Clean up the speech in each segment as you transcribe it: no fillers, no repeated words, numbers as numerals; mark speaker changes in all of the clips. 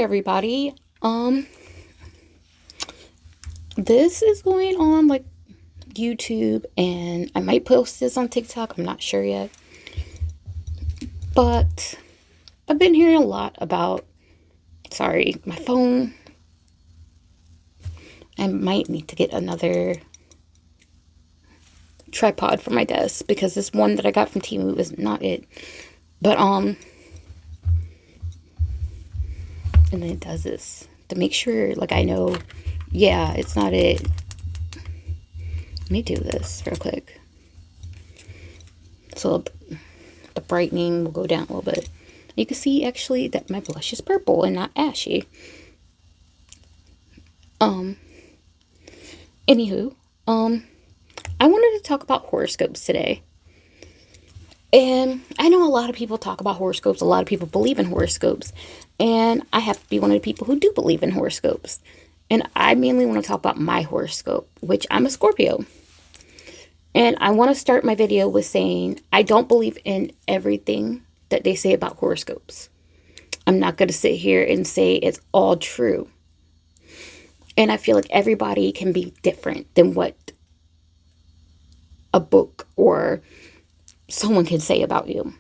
Speaker 1: everybody. This is going on like YouTube, and I might post this on TikTok. I'm not sure yet. But I've been hearing a lot about, sorry, my phone. I might need to get another tripod for my desk because this one that I got from Temu is not it. But and then it does this to make sure, like, I know, yeah, it's not it. Let me do this real quick. So the brightening will go down a little bit. You can see actually that my blush is purple and not ashy. Anywho, I wanted to talk about horoscopes today. And I know a lot of people talk about horoscopes. A lot of people believe in horoscopes. And I have to be one of the people who do believe in horoscopes. And I mainly want to talk about my horoscope, which I'm a Scorpio. And I want to start my video with saying I don't believe in everything that they say about horoscopes. I'm not going to sit here and say it's all true. And I feel like everybody can be different than what a book or someone can say about you.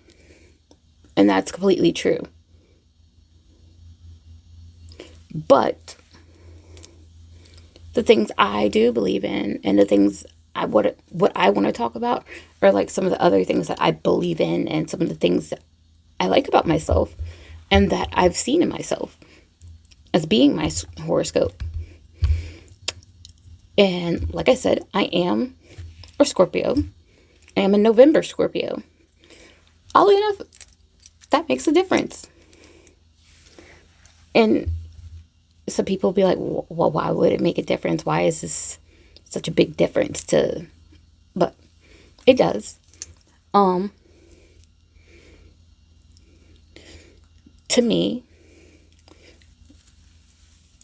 Speaker 1: And that's completely true. But the things I do believe in and the things what I want to talk about are like some of the other things that I believe in and some of the things that I like about myself and that I've seen in myself as being my horoscope. And like I said, I am a Scorpio. I am a November Scorpio. Oddly enough, that makes a difference. And some people will be like, well, why would it make a difference? Why is this such a big difference but it does. To me,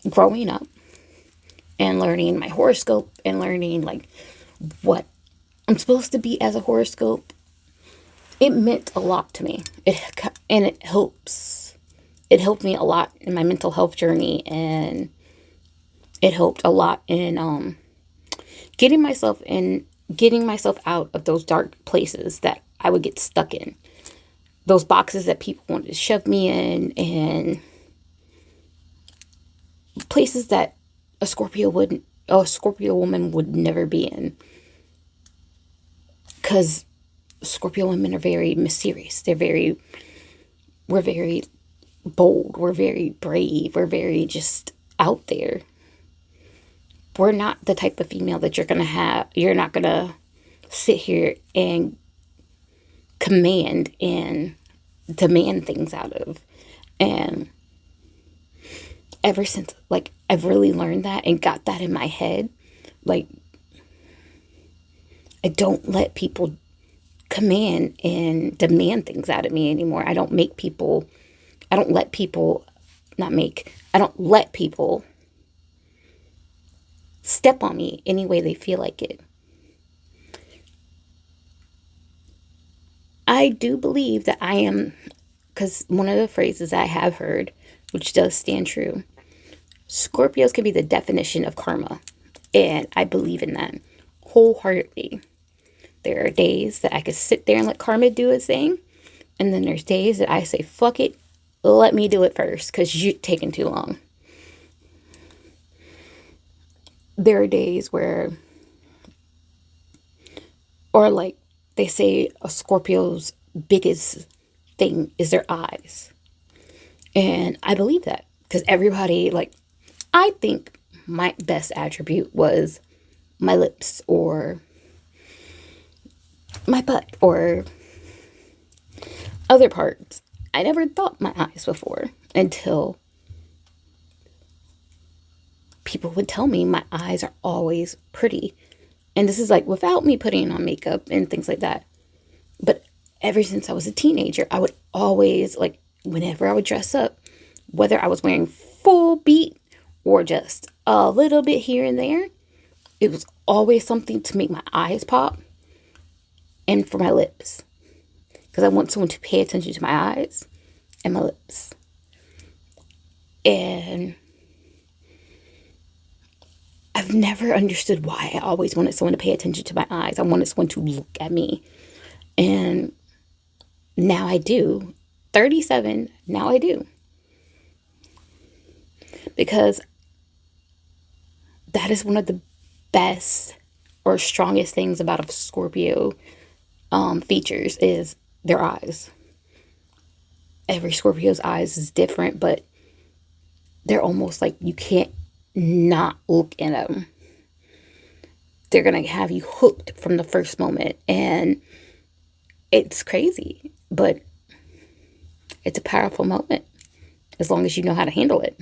Speaker 1: growing up and learning my horoscope and learning like what I'm supposed to be as a horoscope, it meant a lot to me. It helped me a lot in my mental health journey, and it helped a lot in getting myself out of those dark places that I would get stuck in. Those boxes that people wanted to shove me in, and places that a Scorpio woman would never be in. Because Scorpio women are very mysterious. We're very bold. We're very brave. We're very just out there. We're not the type of female that you're not going to sit here and command and demand things out of. And ever since, like, I've really learned that and got that in my head, like, I don't let people command and demand things out of me anymore. I don't let people step on me any way they feel like it. I do believe that I am, because one of the phrases I have heard, which does stand true, Scorpios can be the definition of karma. And I believe in that wholeheartedly. There are days that I could sit there and let karma do its thing. And then there's days that I say, fuck it, let me do it first because you're taking too long. There are days where, or like they say, a Scorpio's biggest thing is their eyes. And I believe that because everybody, like, I think my best attribute was my lips or my butt or other parts. I never thought my eyes before until people would tell me my eyes are always pretty. And this is like without me putting on makeup and things like that. But ever since I was a teenager, I would always, like, whenever I would dress up, whether I was wearing full beat or just a little bit here and there, it was always something to make my eyes pop and for my lips. Because I want someone to pay attention to my eyes and my lips. And I've never understood why I always wanted someone to pay attention to my eyes. I wanted someone to look at me. And now I do. 37, now I do. Because that is one of the best or strongest things about a Scorpio features is their eyes. Every Scorpio's eyes is different, but they're almost like you can't not look at them. They're going to have you hooked from the first moment. And it's crazy, but it's a powerful moment as long as you know how to handle it.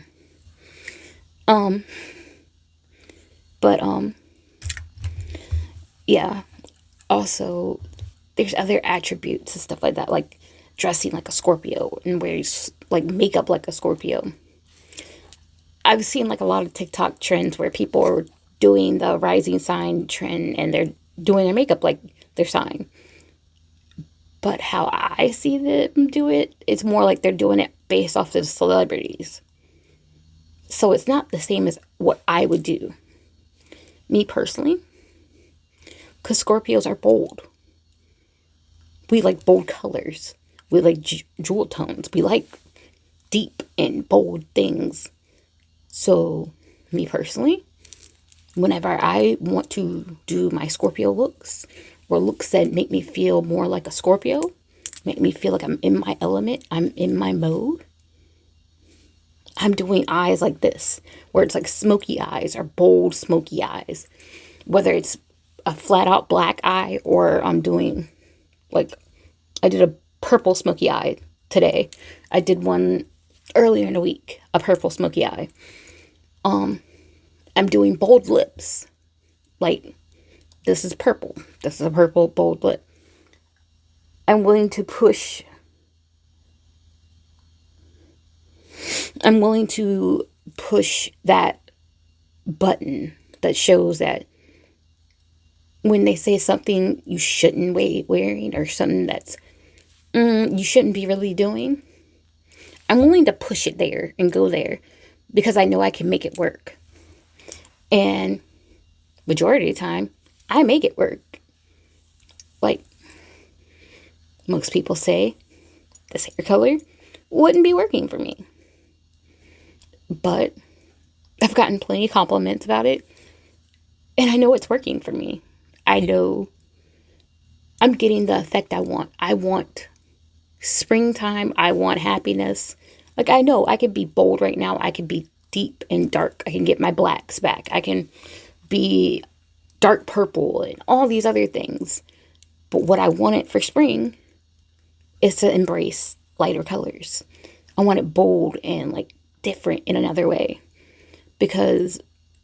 Speaker 1: Yeah. Also, there's other attributes and stuff like that, like dressing like a Scorpio and wearing like makeup like a Scorpio. I've seen like a lot of TikTok trends where people are doing the rising sign trend and they're doing their makeup like their sign. But how I see them do it, it's more like they're doing it based off the celebrities. So it's not the same as what I would do. Me personally. Because Scorpios are bold. We like bold colors. We like jewel tones. We like deep and bold things. So, me personally, whenever I want to do my Scorpio looks, or looks that make me feel more like a Scorpio, make me feel like I'm in my element, I'm in my mode, I'm doing eyes like this, where it's like smoky eyes or bold smoky eyes. Whether it's a flat out black eye or I'm doing, like, I did a purple smoky eye today. I did one earlier in the week, a purple smoky eye. I'm doing bold lips. Like, this is purple. This is a purple bold lip. I'm willing to push that button that shows that when they say something you shouldn't be wearing or something that's you shouldn't be really doing, I'm willing to push it there and go there because I know I can make it work. And majority of the time, I make it work. Like most people say, this hair color wouldn't be working for me. But I've gotten plenty of compliments about it. And I know it's working for me. I know I'm getting the effect I want. I want springtime. I want happiness. Like, I know I could be bold right now. I could be deep and dark. I can get my blacks back. I can be dark purple and all these other things. But what I wanted for spring is to embrace lighter colors. I want it bold and like different in another way. Because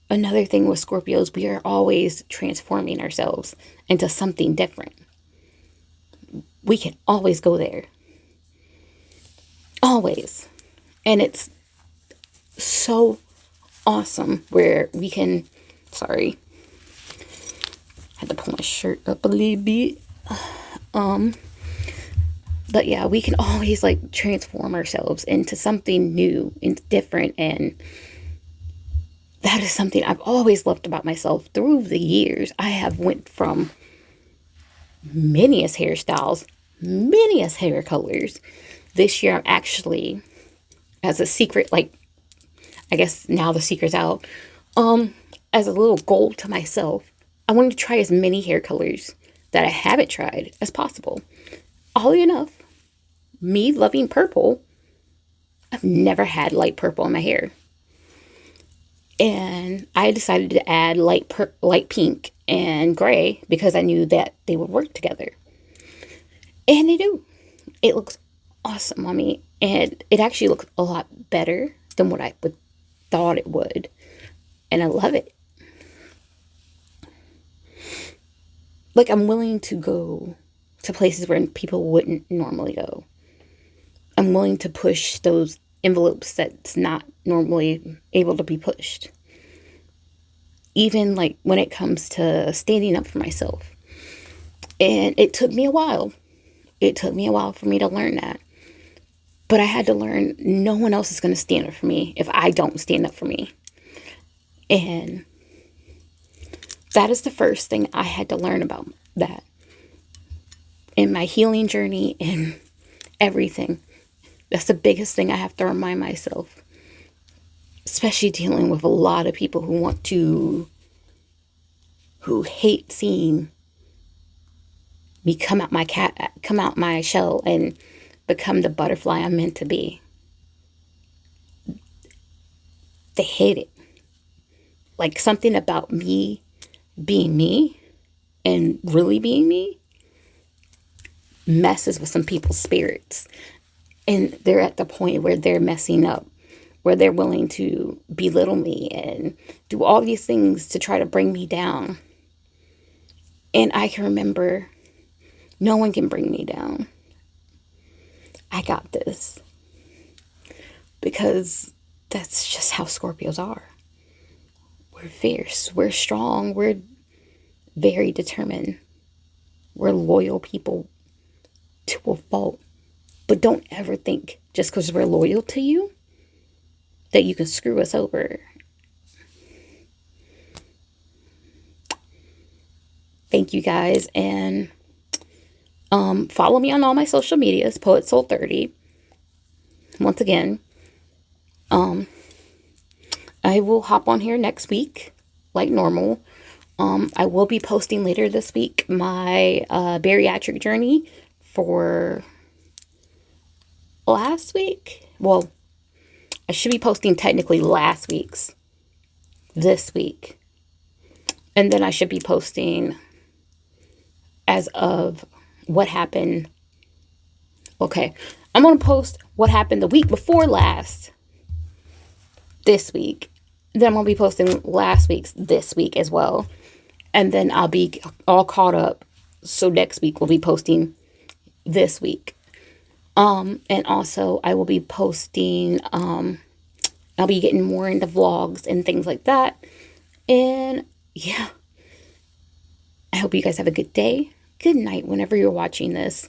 Speaker 1: another thing with Scorpios, we are always transforming ourselves into something different. We can always go there. Always. And it's so awesome where we can, sorry, had to pull my shirt up a little bit. But yeah, we can always like transform ourselves into something new and different, and that is something I've always loved about myself. Through the years, I have went from manyest hairstyles, manyest hair colors. This year, I'm actually, as a secret, like, I guess now the secret's out, as a little goal to myself, I wanted to try as many hair colors that I haven't tried as possible. Oddly enough, me loving purple, I've never had light purple in my hair. And I decided to add light pink and gray because I knew that they would work together. And they do. It looks awesome on me. And it actually looks a lot better than what I would thought it would. And I love it. Like, I'm willing to go to places where people wouldn't normally go. I'm willing to push those envelopes that's not normally able to be pushed. Even like when it comes to standing up for myself. And it took me a while. It took me a while for me to learn that. But I had to learn no one else is going to stand up for me if I don't stand up for me. And that is the first thing I had to learn about that in my healing journey and everything. That's the biggest thing I have to remind myself, especially dealing with a lot of people who hate seeing me come out my shell and become the butterfly I'm meant to be. They hate it. Like, something about me being me and really being me messes with some people's spirits. And they're at the point where they're messing up, where they're willing to belittle me and do all these things to try to bring me down. And I can remember, no one can bring me down. I got this. Because that's just how Scorpios are. We're fierce. We're strong. We're very determined. We're loyal people to a fault. But don't ever think just because we're loyal to you that you can screw us over. Thank you guys. And follow me on all my social medias, PoetSoul30. Once again, I will hop on here next week like normal. I will be posting later this week my bariatric journey for last week. Well, I should be posting technically last week's this week. And then I should be posting as of what happened. Okay, I'm going to post what happened the week before last this week. Then I'm going to be posting last week's this week as well. And then I'll be all caught up. So next week we'll be posting this week. And also I will be posting, I'll be getting more into vlogs and things like that. And yeah, I hope you guys have a good day, good night, whenever you're watching this.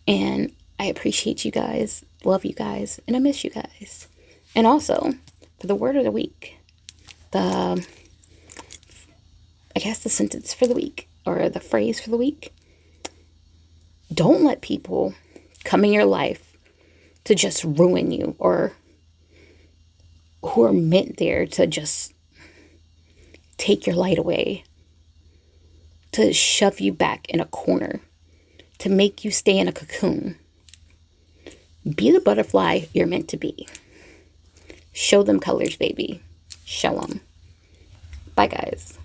Speaker 1: And I appreciate you guys, love you guys, and I miss you guys. And also, for the word of the week, I guess the sentence for the week, or the phrase for the week, don't let people come in your life to just ruin you, or who are meant there to just take your light away, to shove you back in a corner, to make you stay in a cocoon. Be the butterfly you're meant to be. Show them colors, baby. Show them. Bye, guys.